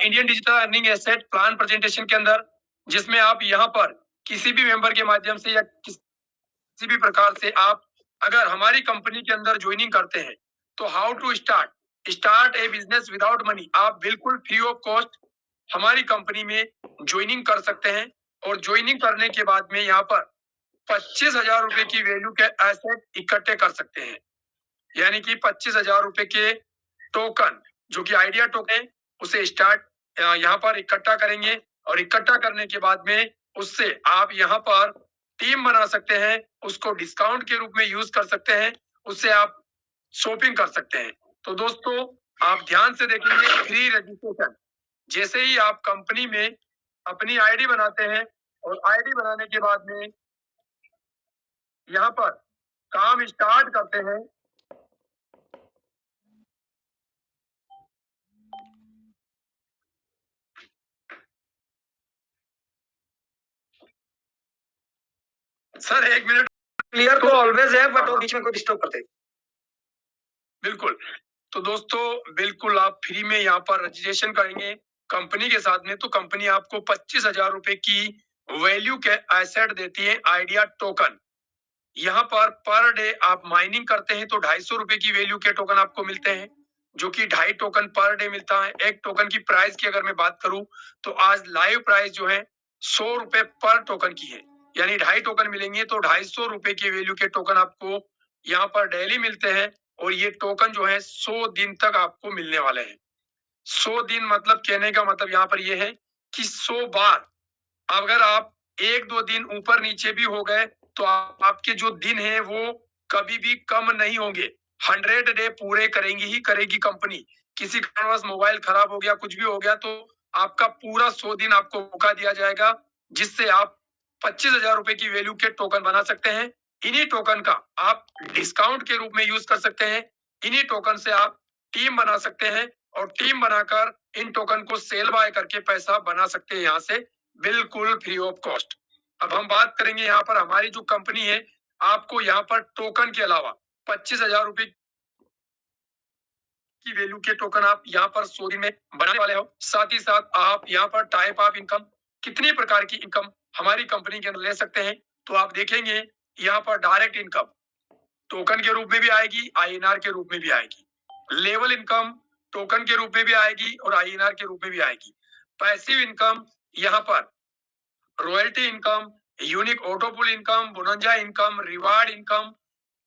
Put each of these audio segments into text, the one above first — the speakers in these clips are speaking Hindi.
Indian digital earning asset plan presentation के अंदर, जिसमें आप यहाँ पर किसी भी मेंबर के माध्यम से या किसी भी प्रकार से आप अगर हमारी कंपनी के अंदर ज्वाइनिंग करते हैं तो how to start a business without money, आप बिल्कुल फ्री ऑफ कॉस्ट हमारी कंपनी में ज्वाइनिंग कर सकते हैं। और ज्वाइनिंग करने के बाद में यहाँ पर 25,000 रुपए की वैल्यू के एसेट इकट्ठे कर सकते हैं, यानी कि 25,000 रुपए के टोकन जो कि आइडिया टोकन है उसे यहाँ पर इकट्ठा करेंगे। और इकट्ठा करने के बाद में उससे आप यहाँ पर टीम बना सकते हैं, उसको डिस्काउंट के रूप में यूज कर सकते हैं, उससे आप शॉपिंग कर सकते हैं। तो दोस्तों आप ध्यान से देखेंगे, फ्री रजिस्ट्रेशन जैसे ही आप कंपनी में अपनी आईडी बनाते हैं और आईडी बनाने के बाद में यहाँ पर काम स्टार्ट करते हैं, सर 1 मिनट, क्लियर तो ऑलवेज है बट वो बीच में कोई डिस्टर्ब करते। बिल्कुल। तो दोस्तों बिल्कुल आप फ्री में यहाँ पर रजिस्ट्रेशन करेंगे कंपनी के साथ में, तो कंपनी आपको 25,000 रुपए की वैल्यू के एसेट देती है आइडिया टोकन। यहाँ पर डे आप माइनिंग करते हैं तो 250 रुपए की वैल्यू के टोकन आपको मिलते हैं, जो कि 2.5 टोकन पर डे मिलता है। एक टोकन की प्राइस की अगर मैं बात करूं तो आज लाइव प्राइस जो है 100 रुपए पर टोकन की है, यानी 2.5 टोकन मिलेंगे तो 250 रुपए की वैल्यू के टोकन आपको यहाँ पर डेली मिलते हैं। और ये टोकन जो है 100 दिन तक आपको मिलने वाले हैं। 100 दिन मतलब कहने का मतलब यहाँ पर ये है कि 100 बार अगर आप 1-2 दिन ऊपर नीचे भी हो गए तो आपके जो दिन है वो कभी भी कम नहीं होंगे। 100 डे पूरे करेंगी ही करेगी कंपनी। किसी कारणवश मोबाइल खराब हो गया, कुछ भी हो गया तो आपका पूरा 100 दिन आपको मौका दिया जाएगा, जिससे आप 25,000 रुपए की वैल्यू के टोकन बना सकते हैं। इन्हीं टोकन का आप डिस्काउंट के रूप में यूज कर सकते हैं। इन्हीं टोकन से आप टीम बना सकते हैं और टीम बनाकर इन टोकन को सेल बाय करके पैसा बना सकते हैं यहाँ से बिल्कुल फ्री ऑफ कॉस्ट। अब हम बात करेंगे यहाँ पर हमारी जो कंपनी है, आपको यहाँ पर टोकन के अलावा 25,000 रुपए की वैल्यू के टोकन आप यहाँ पर 100 दिन में बनाने वाले हो। साथ ही साथ आप यहाँ पर टाइप ऑफ इनकम, कितनी प्रकार की इनकम हमारी कंपनी के अंदर ले सकते हैं, तो आप देखेंगे यहाँ पर डायरेक्ट इनकम टोकन के रूप में भी आएगी, आईएनआर के रूप में भी आएगी। लेवल इनकम टोकन के रूप में भी आएगी और आईएनआर के रूप में भी आएगी। पैसिव इनकम यहाँ पर royalty income, unique autopool income, bonanza income, reward income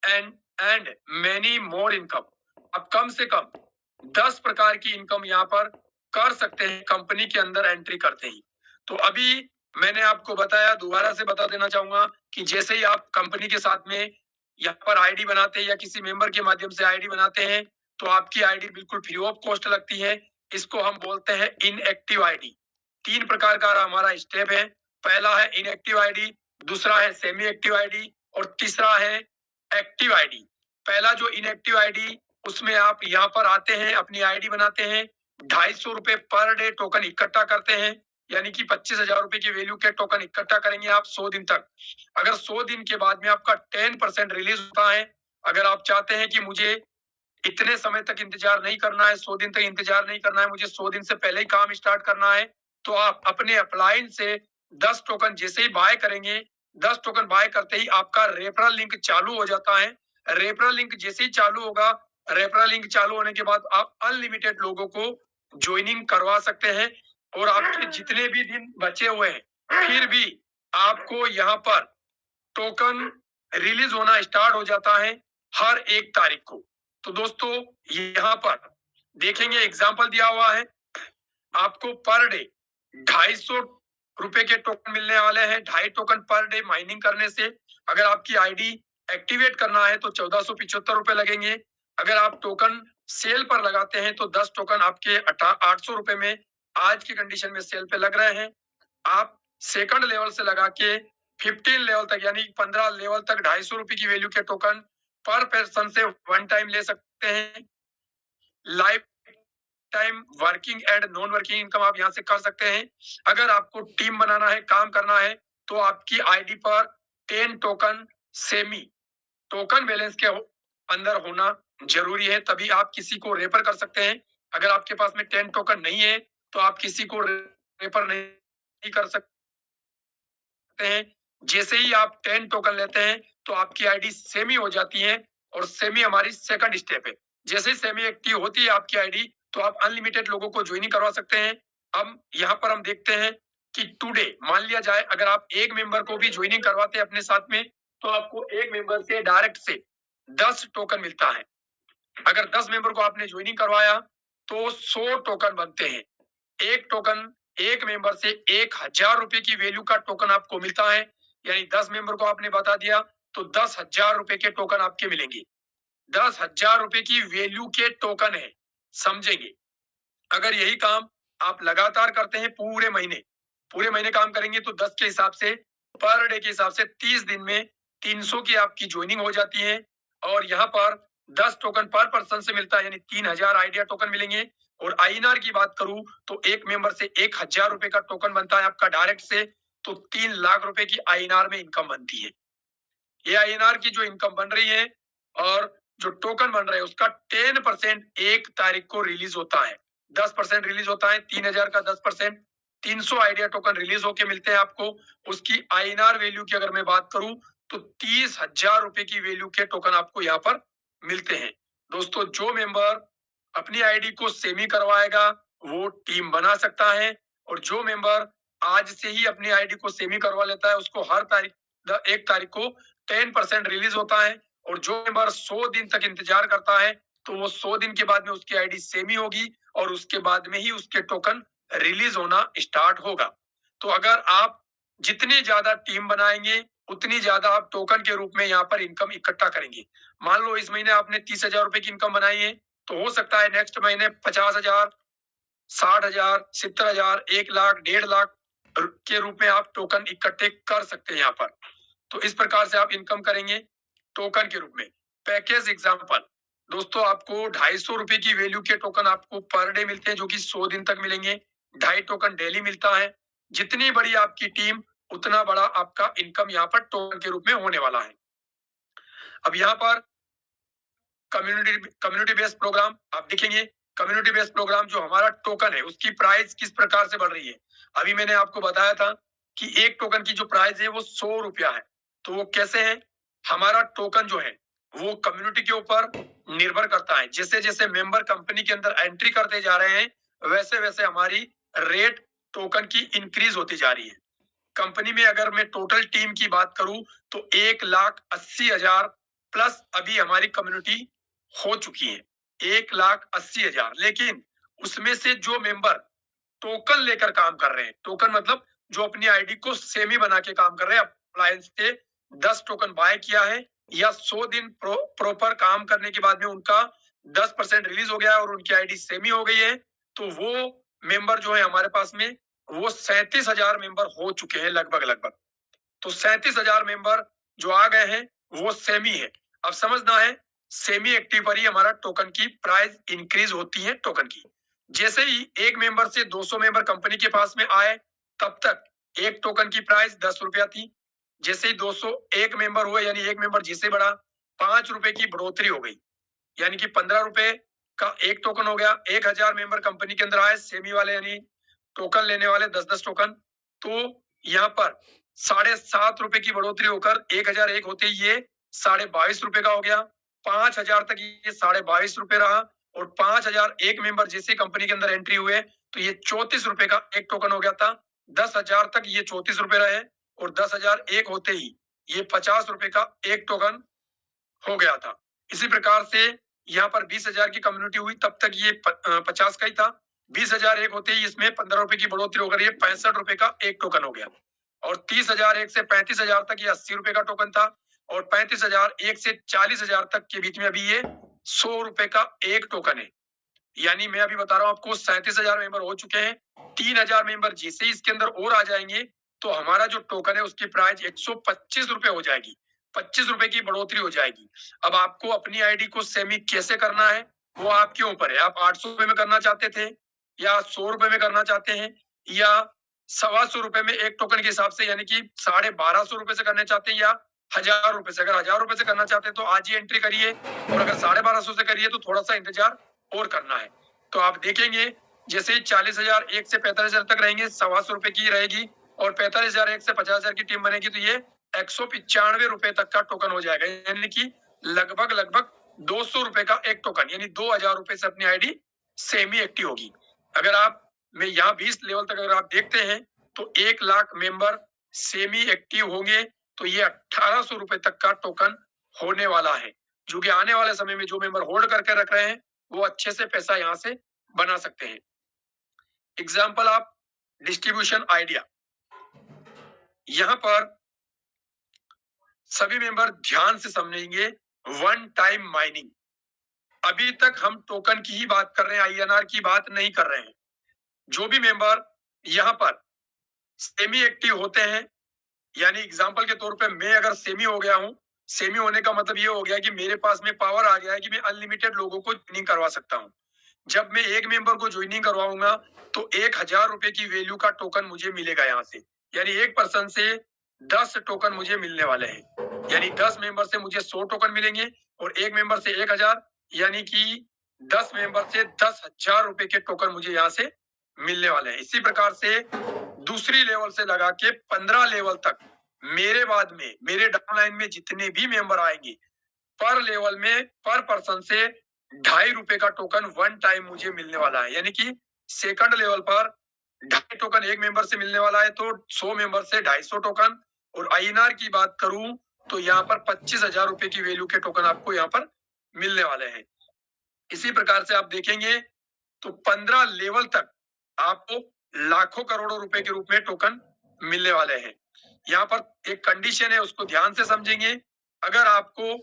and many more income. अब कम से कम 10 प्रकार की इनकम यहाँ पर कर सकते हैं कंपनी के अंदर एंट्री करते ही। तो अभी मैंने आपको बताया, दोबारा से बता देना चाहूंगा कि जैसे ही आप कंपनी के साथ में यहाँ पर आईडी बनाते हैं या किसी मेंबर के माध्यम से आईडी बनाते हैं तो आपकी आईडी बिल्कुल फ्री ऑफ कॉस्ट लगती है। इसको हम बोलते हैं इनएक्टिव आईडी। 3 प्रकार का हमारा स्टेप है। पहला है इनएक्टिव आईडी, दूसरा है सेमी एक्टिव आईडी और तीसरा है एक्टिव आईडी। पहला जो इनएक्टिव आईडी, उसमें आप यहाँ पर आते हैं, अपनी आईडी बनाते हैं, 250 रुपए पर डे टोकन इकट्ठा करते हैं, यानी कि 25,000 रुपए की वैल्यू के टोकन इकट्ठा करेंगे आप 100 दिन तक। अगर 100 दिन के बाद में आपका 10% रिलीज होता है, अगर आप चाहते हैं कि मुझे इतने समय तक इंतजार नहीं करना है, 100 दिन तक इंतजार नहीं करना है, मुझे 100 दिन से पहले ही काम स्टार्ट करना है, तो आप अपने अपलाइन से 10 टोकन जैसे ही बाय करेंगे, 10 टोकन बाय करते ही आपका रेफरल लिंक चालू हो जाता है। रेफरल लिंक जैसे ही चालू होगा, रेफरल लिंक चालू होने के बाद आप अनलिमिटेड लोगों को ज्वाइनिंग करवा सकते हैं। और आपके जितने भी दिन बचे हुए हैं, फिर भी आपको यहाँ पर टोकन रिलीज होना स्टार्ट हो जाता है हर 1 तारीख को। तो दोस्तों यहाँ पर देखेंगे एग्जाम्पल दिया हुआ है, आपको पर डे 250 रुपए के टोकन मिलने वाले हैं। 2.5 टोकन पर डे माइनिंग करने से अगर आपकी आईडी एक्टिवेट करना है तो 1475 रुपए लगेंगे। अगर आप टोकन सेल पर लगाते हैं तो 10 टोकन आपके 800 रुपए में आज की कंडीशन में सेल पे लग रहे हैं। आप सेकंड लेवल से लगा के 15 लेवल तक, यानी 15 लेवल तक 250 रुपए की वैल्यू के टोकन पर पर्सन से 1 टाइम ले सकते हैं। Life time working and non working income आप यहाँ से कर सकते हैं। अगर आपको टीम बनाना है, काम करना है, तो आपकी आईडी पर 10 टोकन सेमी टोकन बैलेंस के अंदर होना जरूरी है, तभी आप किसी को रेफर कर सकते हैं। अगर आपके पास में 10 टोकन नहीं है तो आप किसी को रेफर नहीं कर सकते हैं। जैसे ही आप 10 टोकन लेते हैं तो आपकी आईडी सेमी हो जाती है और सेमी हमारी सेकंड स्टेप है। जैसे ही सेमी एक्टिव होती है आपकी आईडी तो आप अनलिमिटेड लोगों को ज्वाइनिंग करवा सकते हैं। अब यहाँ पर हम देखते हैं कि टुडे मान लिया जाए अगर आप एक मेंबर को भी ज्वाइनिंग करवाते हैं अपने साथ में तो आपको एक मेंबर से डायरेक्ट से 10 टोकन मिलता है। अगर 10 मेंबर को आपने ज्वाइनिंग करवाया तो 100 टोकन बनते हैं। एक टोकन एक मेंबर से 1000 रुपए की वैल्यू का टोकन आपको मिलता है। यानी 10 मेंबर को आपने बता दिया तो 10,000 रुपए के टोकन आपके मिलेंगे। 10,000 रुपए की वैल्यू के टोकन है, समझेंगे। अगर यही काम आप लगातार करते हैं पूरे महीने काम करेंगे तो 10 के हिसाब से पर डे के हिसाब से 30 दिन में 300 की आपकी ज्वाइनिंग हो जाती है और यहाँ पर 10 टोकन पर पर्सन से मिलता है यानी 3000 आइडिया टोकन मिलेंगे। और आईएनआर की बात करूं तो एक मेंबर से 1000 रुपए का टोकन बनता है आपका डायरेक्ट से तो 3 लाख रुपए की आईएनआर में इनकम बनती है। ये आईएनआर की जो इनकम बन रही है और जो टोकन बन रहा है उसका 10% एक तारीख को रिलीज होता है। 10% रिलीज होता है 3000 का 10% 300 आइडिया टोकन रिलीज होके मिलते हैं आपको। उसकी आईएनआर वैल्यू की अगर मैं बात करूं तो 30,000 रुपए की वैल्यू के टोकन आपको यहाँ पर मिलते हैं। दोस्तों जो मेंबर अपनी आईडी को सेमी करवाएगा वो टीम बना सकता है और जो मेंबर आज से ही अपनी आईडी को सेमी करवा लेता है उसको हर तारीख 1 तारीख को 10% रिलीज होता है और जो मेंबर 100 दिन तक इंतजार करता है तो वो 100 दिन के बाद में उसकी आईडी सेमी होगी और उसके बाद में ही उसके टोकन रिलीज होना स्टार्ट होगा। तो अगर आप जितनी ज्यादा टीम बनाएंगे उतनी ज्यादा आप टोकन के रूप में यहाँ पर इनकम इकट्ठा करेंगे। मान लो इस महीने आपने 30,000 रुपए की इनकम बनाई है तो हो सकता है नेक्स्ट महीने 50,000, 60,000, 70,000, 1 लाख, 1.5 लाख के रूप में आप टोकन इकट्ठे कर सकते हैं यहाँ पर। तो इस प्रकार से आप इनकम करेंगे टोकन के रूप में। पैकेज एग्जांपल दोस्तों आपको 250 रुपए की वैल्यू के टोकन आपको पर डे मिलते हैं जो कि 100 दिन तक मिलेंगे। 2.5 टोकन डेली मिलता है। जितनी बड़ी आपकी टीम उतना बड़ा आपका इनकम यहाँ पर टोकन के रूप में होने वाला है। अब यहाँ पर कम्युनिटी बेस्ड प्रोग्राम आप देखेंगे। कम्युनिटी बेस्ड प्रोग्राम जो हमारा टोकन है उसकी प्राइस किस प्रकार से बढ़ रही है। अभी मैंने आपको बताया था कि एक टोकन की जो प्राइस है वो 100 रुपया है। तो वो कैसे है, हमारा टोकन जो है वो कम्युनिटी के ऊपर निर्भर करता है। जैसे जैसे मेंबर कंपनी के अंदर एंट्री करते जा रहे हैं वैसे वैसे हमारी रेट टोकन की इंक्रीज होती जा रही है। कंपनी में अगर मैं टोटल टीम की बात करूं तो 1,80,000 प्लस अभी हमारी कम्युनिटी हो चुकी है 1,80,000। लेकिन उसमें से जो मेंबर टोकन लेकर काम कर रहे हैं, टोकन मतलब जो अपनी आईडी को सेमी बना के काम कर रहे हैं, अप्लायंस से 10 टोकन बाय किया है या 100 दिन प्रॉपर काम करने के बाद में उनका 10% रिलीज हो गया है और उनकी आईडी सेमी हो गई है तो वो मेंबर जो है हमारे पास में वो 37,000 मेंबर हो चुके हैं लगभग। तो 37,000 मेंबर जो आ गए हैं वो सेमी है। अब समझना है सेमी एक्टिव पर ही हमारा टोकन की प्राइस इंक्रीज होती है टोकन की। जैसे ही एक मेंबर से 200 मेंबर कंपनी के पास में आए तब तक एक टोकन की प्राइस 10 रुपया थी। जैसे ही 200 एक मेंबर हुए यानी एक मेंबर जिससे बढ़ा 5 रुपए की बढ़ोतरी हो गई यानी कि 15 रुपए का एक टोकन हो गया। 1,000 मेंबर कंपनी के अंदर आए सेमी वाले यानी टोकन लेने वाले 10-10 टोकन। तो यहाँ पर 7.5 रुपए की बढ़ोतरी होकर 1,001 होते ही ये 22.5 रुपए का हो गया। 5,000 तक ये 22.5 रुपए रहा और 5,000 एक मेंबर जैसे कंपनी के अंदर एंट्री हुए तो ये 34 रुपए का एक टोकन हो गया था। 10,000 तक ये 34 रुपए रहे और 10,001 होते ही ये 50 रुपए का एक टोकन हो गया था। इसी प्रकार से यहाँ पर 20,000 की कम्युनिटी हुई तब तक ये 50 का ही था। 20,001 होते ही इसमें 15 रुपए की बढ़ोतरी होकर ये 65 रुपए का एक टोकन हो गया और 30,001 से 35,000 तक ये 80 रुपए का टोकन था और 35,001 से 40,000 तक के बीच में अभी ये 100 रुपए का एक टोकन है। यानी मैं अभी बता रहा हूं आपको 37,000 मेंबर हो चुके हैं। 3,000 मेंबर जैसे ही इसके अंदर और आ जाएंगे तो हमारा जो टोकन है उसकी प्राइस 125 रुपए हो जाएगी। 25 रुपए की बढ़ोतरी हो जाएगी। अब आपको अपनी आईडी को सेमी कैसे करना है वो आपके ऊपर है। आप 800 रुपए में करना चाहते थे या 100 रुपए में करना चाहते हैं या 125 रुपए में एक टोकन के हिसाब से यानी कि 1250 रुपए से करना चाहते हैं या 1,000 रुपए से। अगर 1,000 रुपए से करना चाहते हैं तो आज ही एंट्री करिए और अगर 1250 से करिए तो थोड़ा सा इंतजार और करना है। तो आप देखेंगे जैसे ही 40,000 1 से 45,000 तक रहेंगे, 125 रुपए की रहेगी, और 45,000 1 से 50,000 की टीम बनेगी तो ये 195 रुपए तक का टोकन हो जाएगा, यानी कि लगभग 200 रुपए का एक टोकन, यानी 2,000 रुपए से अपनी आईडी सेमी एक्टिव होगी। अगर आप में यहाँ 20 लेवल तक अगर आप देखते हैं तो 1 लाख मेंबर सेमी एक्टिव होंगे तो ये 1,800 रुपए तक का टोकन होने वाला है, जो कि आने वाले समय में जो मेंबर होल्ड करके रख रहे हैं वो अच्छे से पैसा यहाँ से बना सकते हैं। एग्जाम्पल आप डिस्ट्रीब्यूशन आइडिया, यहां पर सभी मेंबर ध्यान से समझेंगे। वन टाइम माइनिंग, अभी तक हम टोकन की ही बात कर रहे हैं, आईएनआर की बात नहीं कर रहे हैं। जो भी मेंबर यहां पर सेमी एक्टिव होते हैं, यानी एग्जाम्पल के तौर पे मैं अगर सेमी हो गया हूं, सेमी होने का मतलब ये हो गया कि मेरे पास में पावर आ गया है कि मैं अनलिमिटेड लोगों को ज्वाइनिंग करवा सकता हूं। जब मैं एक मेंबर को ज्वाइनिंग करवाऊंगा तो 1,000 रुपए की वैल्यू का टोकन मुझे मिलेगा यहाँ से, यानी एक पर्सन से 10 टोकन मुझे मिलने वाले हैं, यानी 10 मेंबर से मुझे 100 टोकन मिलेंगे और एक मेंबर से 1,000, यानी कि 10 मेंबर से 10,000 रुपए के टोकन मुझे यहाँ से मिलने वाले हैं। इसी प्रकार से दूसरी लेवल से लगा के 15 लेवल तक मेरे बाद में मेरे डाउनलाइन में जितने भी मेंबर आएंगे, पर लेवल में पर पर्सन से 2.5 रुपए का टोकन वन टाइम मुझे मिलने वाला है, यानी कि सेकंड लेवल पर 2.5 टोकन एक मेंबर से मिलने वाला है, तो 100 मेंबर से 250 टोकन। और आईएनआर की बात करूं तो यहाँ पर 25,000 रुपए की वैल्यू के टोकन आपको यहाँ पर मिलने वाले हैं। इसी प्रकार से आप देखेंगे तो 15 लेवल तक आपको लाखों करोड़ों रुपए के रूप में टोकन मिलने वाले हैं। यहाँ पर एक कंडीशन है, उसको ध्यान से समझेंगे। अगर आपको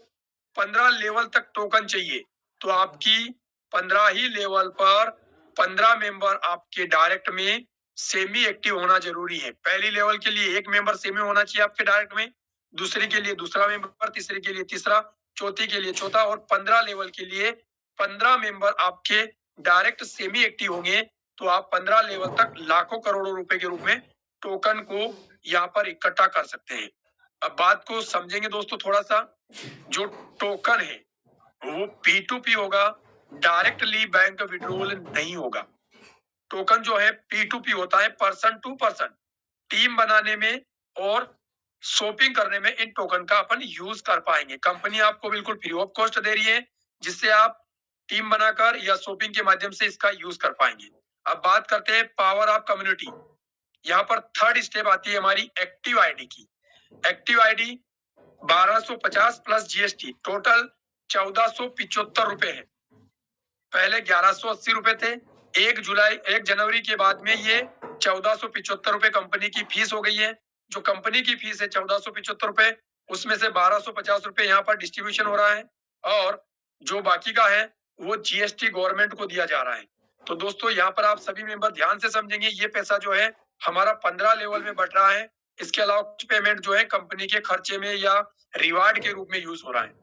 15 लेवल तक टोकन चाहिए तो आपकी 15 ही लेवल पर 15 मेंबर आपके डायरेक्ट में सेमी एक्टिव होना जरूरी है। पहली लेवल के लिए एक मेंबर सेमी होना चाहिए आपके डायरेक्ट में, दूसरी के लिए दूसरा मेंबर, तीसरी के लिए तीसरा, चौथी के लिए चौथा, और 15 लेवल के लिए 15 मेंबर आपके डायरेक्ट सेमी एक्टिव होंगे तो आप 15 लेवल तक लाखों करोड़ों रुपए के रूप में टोकन को यहाँ पर इकट्ठा कर सकते हैं। अब बात को समझेंगे दोस्तों थोड़ा सा। जो टोकन है वो P2P होगा, डायरेक्टली बैंक विड्रॉल नहीं होगा। टोकन जो है P2P होता है, पर्सन टू पर्सन, टीम बनाने में और शॉपिंग करने में इन टोकन का अपन यूज कर पाएंगे। कंपनी आपको बिल्कुल फ्री ऑफ कॉस्ट दे रही है, जिससे आप टीम बनाकर या शॉपिंग के माध्यम से इसका यूज कर पाएंगे। अब बात करते हैं पावर ऑफ कम्युनिटी। यहाँ पर थर्ड स्टेप आती है हमारी एक्टिव आईडी की। Active ID 1250 plus GST, total 1475 रुपए है। पहले 1180 रुपए थे। 1 जनवरी के बाद में ये 1475 रुपए कंपनी की फीस हो गई है। जो कंपनी की फीस है 1475 रुपए, उसमें से 1250 रुपए यहाँ पर डिस्ट्रीब्यूशन हो रहा है, और जो बाकी का है वो जीएसटी गवर्नमेंट को दिया जा रहा है। तो दोस्तों यहाँ पर आप सभी मेंबर ध्यान से समझेंगे, ये पैसा जो है हमारा 15 लेवल में बढ़ रहा है। इसके अलावा कुछ पेमेंट जो है कंपनी के खर्चे में या रिवार्ड के रूप में यूज हो रहा है।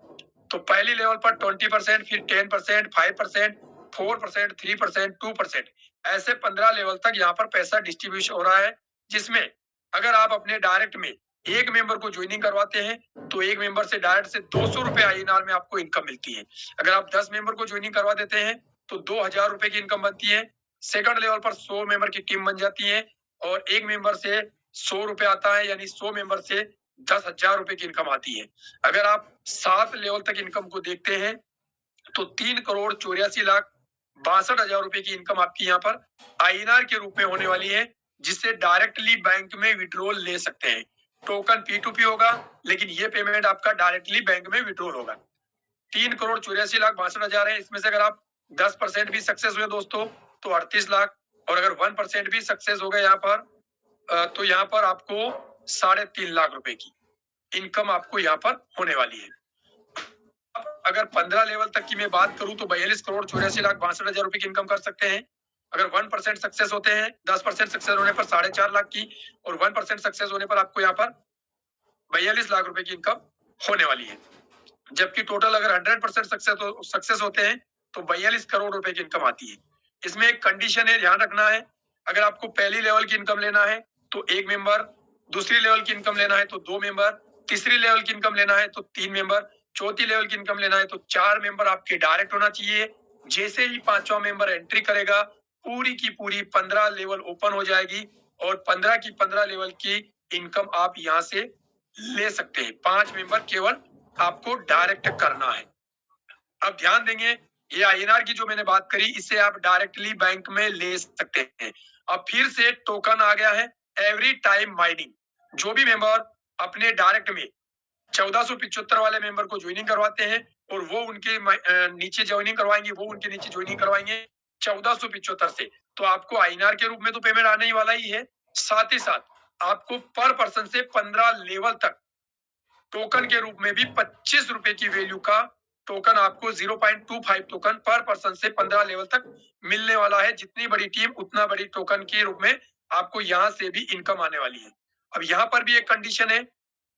तो पहली लेवल पर 20%, फिर 10%, 5%, 4%, 3%, 2%, ऐसे 15 लेवल तक यहाँ पर पैसा डिस्ट्रीब्यूशन हो रहा है, जिसमें अगर आप अपने डायरेक्ट में एक मेंबर को ज्वाइनिंग करवाते हैं तो एक मेंबर से डायरेक्ट से 200 रुपए आईएनआर में आपको इनकम मिलती है। अगर आप 10 मेंबर को ज्वाइनिंग करवा देते हैं तो 2,000 रुपए की इनकम बनती है। सेकंड लेवल पर 100 मेंबर की टीम बन जाती है और एक मेंबर से 100 रुपए आता है, यानी 100 मेंबर से 10,000 रुपए की इनकम आती है। अगर आप 7 लेवल तक इनकम को देखते हैं तो 3,84,62,000 रुपए की इनकम आपकी यहाँ पर आईएनआर के रूप में होने वाली है, जिससे डायरेक्टली बैंक में विड्रॉल ले सकते हैं। टोकन P2P होगा, लेकिन ये पेमेंट आपका डायरेक्टली बैंक में विड्रॉल होगा। 3,84,62,000 है। इसमें से अगर आप 10% भी सक्सेस हुए दोस्तों तो 38 लाख, और अगर 1% भी सक्सेस हो गए यहाँ पर तो यहाँ पर आपको 3.5 लाख रुपए की इनकम आपको यहाँ पर होने वाली है। अब अगर 15 लेवल तक की मैं बात करूं तो 42,84,62,000 रुपए की इनकम कर सकते हैं। अगर 1% सक्सेस होते हैं, 10% सक्सेस होने पर 4.5 लाख की, और 1% सक्सेस होने पर आपको यहाँ पर 42 लाख रुपए की इनकम होने वाली है। जबकि टोटल अगर 100% सक्सेस होते हैं तो 42 करोड़ रुपए की इनकम आती है। इसमें एक कंडीशन है, ध्यान रखना है। अगर आपको पहली लेवल की इनकम लेना है तो 1 मेंबर, दूसरी लेवल की इनकम लेना है तो 2 मेंबर, तीसरी लेवल की इनकम लेना है तो 3 मेंबर, चौथी लेवल की इनकम लेना है तो 4 मेंबर आपके डायरेक्ट होना चाहिए। जैसे ही 5वां मेंबर एंट्री करेगा पूरी की पूरी 15 लेवल ओपन हो जाएगी और 15 की 15 लेवल की इनकम आप यहाँ से ले सकते हैं। 5 मेंबर केवल आपको डायरेक्ट करना है। अब ध्यान देंगे, ये आईएनआर की जो मैंने बात करी, इसे आप डायरेक्टली बैंक में ले सकते हैं। अब फिर से टोकन आ गया है एवरी टाइम माइनिंग। जो भी मेंबर अपने डायरेक्ट में 1475 वाले मेंबर को ज्वाइनिंग करवाते हैं और वो उनके नीचे ज्वाइनिंग करवाएंगे, वो उनके नीचे ज्वाइनिंग करवाएंगे 1475 से, तो आपको आईएनआर के रूप में तो पेमेंट आने ही वाला ही है। साथ ही साथ आपको पर पर्सन से 15 लेवल तक टोकन के रूप में भी 25 रुपए की वैल्यू का टोकन आपको 0.25 टोकन पर पर्सन से 15 लेवल तक मिलने वाला है। जितनी बड़ी टीम उतना बड़ी टोकन के रूप में आपको यहाँ से भी इनकम आने वाली है। अब यहाँ पर भी एक कंडीशन है,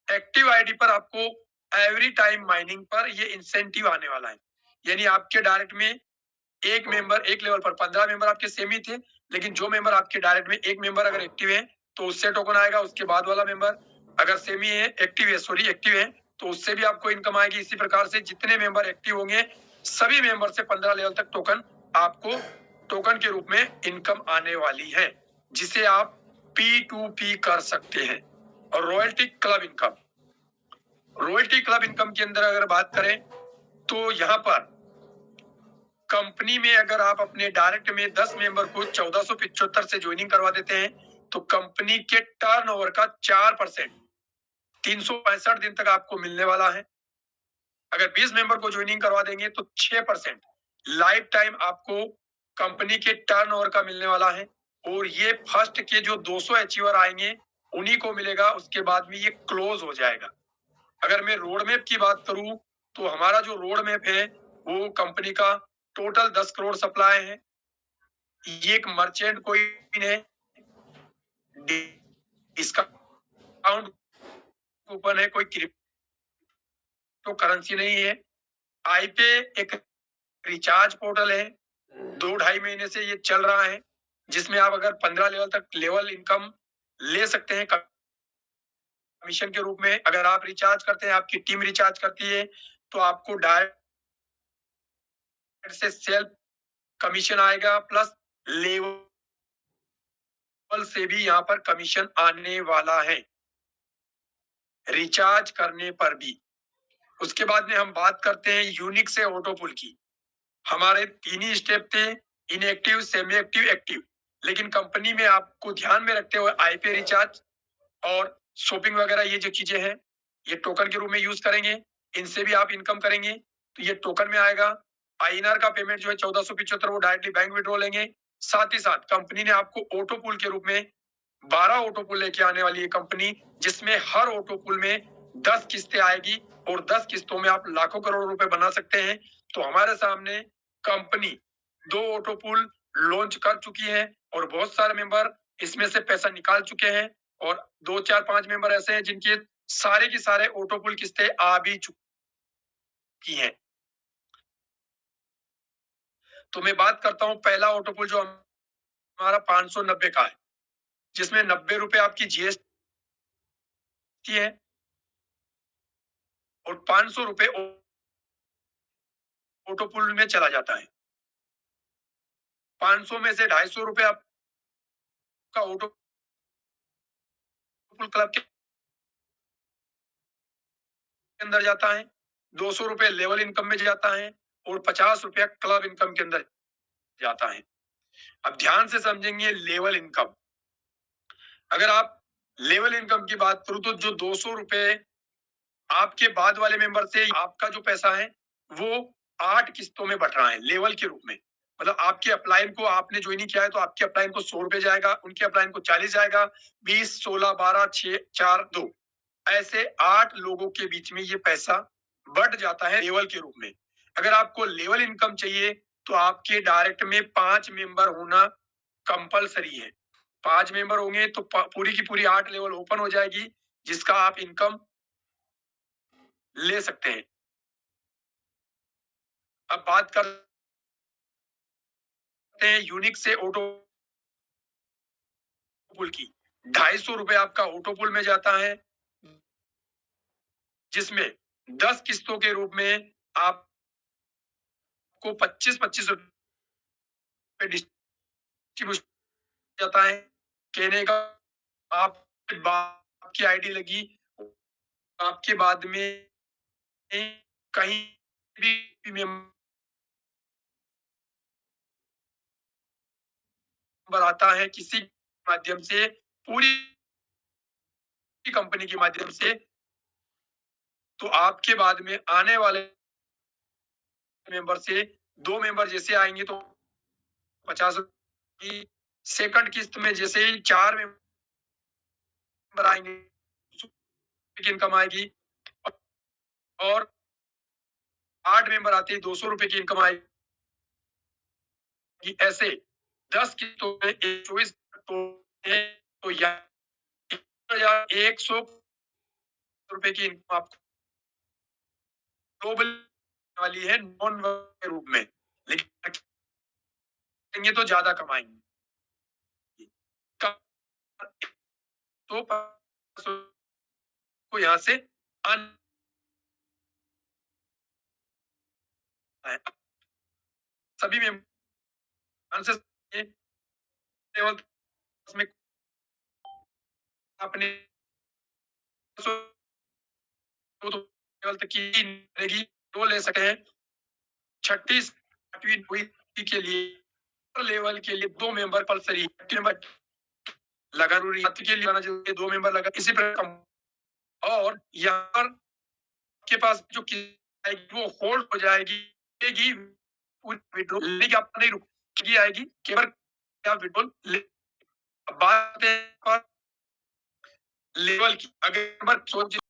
एक्टिव आईडी पर आपको एवरी टाइम माइनिंग पर ये इंसेंटिव आने वाला है। यानी आपके डायरेक्ट में एक मेंबर, एक लेवल पर 15 मेंबर आपके सेम ही थे, लेकिन जो मेंबर आपके डायरेक्ट में एक मेंबर अगर एक्टिव है तो उससे टोकन आएगा। उसके बाद वाला मेंबर अगर सेम ही है, एक्टिव है तो उससे भी आपको इनकम आएगी। इसी प्रकार से जितने मेंबर एक्टिव होंगे सभी मेंबर से 15 लेवल तक टोकन आपको टोकन के रूप में इनकम आने वाली है, जिसे आप P2P कर सकते हैं। और royalty club income, royalty club income के अंदर अगर बात करें तो यहाँ पर कंपनी में अगर आप अपने डायरेक्ट में 10 मेंबर को 1475 से ज्वाइनिंग करवा देते हैं तो कंपनी के टर्नओवर का 4% 365 दिन तक आपको मिलने वाला है। अगर 20 मेंबर को ज्वाइनिंग करवा देंगे तो 6% लाइफ टाइम आपको कंपनी के टर्नओवर का मिलने वाला है। और ये फर्स्ट के जो 200 अचीवर आएंगे उन्हीं को मिलेगा, उसके बाद में ये क्लोज हो जाएगा। अगर मैं रोड मैप की बात करूं तो हमारा जो रोड मैप है वो कंपनी का टोटल 10 करोड़ सप्लाई है। ये एक मर्चेंट कोई ने डिस्काउंट कूपन है, कोई क्रिप्टो करेंसी नहीं है। आईपे एक रिचार्ज पोर्टल है, 2-2.5 महीने से ये चल रहा है, जिसमें आप अगर 15 लेवल तक लेवल इनकम ले सकते हैं कमीशन के रूप में। अगर आप रिचार्ज करते हैं, आपकी टीम रिचार्ज करती है तो आपको डायरेक्ट से सेल्फ कमीशन आएगा, प्लस लेवल से भी यहाँ पर कमीशन आने वाला है रिचार्ज करने पर भी। उसके बाद में हम बात करते हैं यूनिक से ऑटोपुल की। हमारे 3 ही स्टेप थे, इनएक्टिव, सेमी एक्टिव, एक्टिव। लेकिन कंपनी में आपको ध्यान में रखते हुए आईपी रिचार्ज और शॉपिंग वगैरह ये जो चीजें हैं ये टोकन के रूप में यूज करेंगे, इनसे भी आप इनकम करेंगे तो ये टोकन में आएगा। आईएनआर का पेमेंट जो है 1475 वो डायरेक्टली बैंक विड्रॉ लेंगे। साथ ही साथ कंपनी ने आपको ऑटोपुल के रूप में 12 ऑटोपुल लेके आने वाली है कंपनी, जिसमें हर ऑटोपुल में 10 किस्तें आएगी और 10 किस्तों में आप लाखों करोड़ रुपए बना सकते हैं। तो हमारे सामने कंपनी 2 ऑटोपुल लॉन्च कर चुकी है और बहुत सारे मेंबर इसमें से पैसा निकाल चुके हैं और 2, 4, 5 मेंबर ऐसे हैं जिनके सारे की सारे ऑटोपुल किस्तें आ भी चुकी हैं। तो मैं बात करता हूं पहला ऑटोपुल जो हमारा 590 का है, जिसमें 90 रुपए आपकी जीएसटी है और 500 रुपए ऑटोपुल में चला जाता है। 500 में से 250 रुपए आपका ऑटोपुल क्लब के अंदर जाता है, 200 रुपए लेवल इनकम में जाता है और 50 रुपया क्लब इनकम के अंदर जाता है। अब ध्यान से समझेंगे लेवल इनकम। अगर आप लेवल इनकम की बात करूं तो जो 200 रुपए आपके बाद वाले मेंबर से आपका जो पैसा है वो 8 किस्तों में बट रहा है लेवल के रूप में। मतलब आपके अपलाइन को आपने ज्वाइनिंग किया है तो आपके अपलाइन को 100 रुपए जाएगा, उनके अपलाइन को 40 जाएगा, 20, 16, 12, 6, 4, 2 ऐसे 8 लोगों के बीच में ये पैसा बट जाता है लेवल के रूप में। अगर आपको लेवल इनकम चाहिए तो आपके डायरेक्ट में 5 मेंबर होना कंपलसरी है। 5 मेंबर होंगे तो पूरी की पूरी 8 लेवल ओपन हो जाएगी, जिसका आप इनकम ले सकते हैं। अब बात करते हैं यूनिक से ऑटोपुल की। 250 रुपए आपका ऑटोपुल में जाता है, जिसमें 10 किस्तों के रूप में आपको 25-25 रुपए कि मुश्किल जाता है कहने का आपके बाप की आईडी लगी, आपके बाद में कहीं भी मेंबर आता है किसी माध्यम से, पूरी कंपनी के माध्यम से, तो आपके बाद में आने वाले मेंबर से 2 मेंबर जैसे आएँगे तो 50 की सेकंड किस्त में जैसे ही 4 मेंबर आएँगे, की इनकम आएगी और 8 मेंबर आते ही ₹200 की इनकम आएगी। ऐसे 10 किस्तों में 24 तो यहाँ ₹100 की इनकम आपको ग्लोबल वाली है नॉन के रूप में, लेकिन करेंगे तो ज़्यादा कमाएँगे। तो को यहाँ से अन सभी में आंसर लेवल में अपने लेवल तक की रहेगी तो ले सकते हैं। छठी सातवीं हुई के लिए लेवल के लिए 2 मेंबर कंपल्सरी लगा जरूरी के लिए आना जरूरी 2 मेंबर लगा इसी प्रकार और यहाँ पर के पास जो वो होल्ड हो जाएगी विड्रॉ लेगी आप नहीं रुकी आएगी केवल आप विड्रॉ बात है पर लेवल की अगर सोच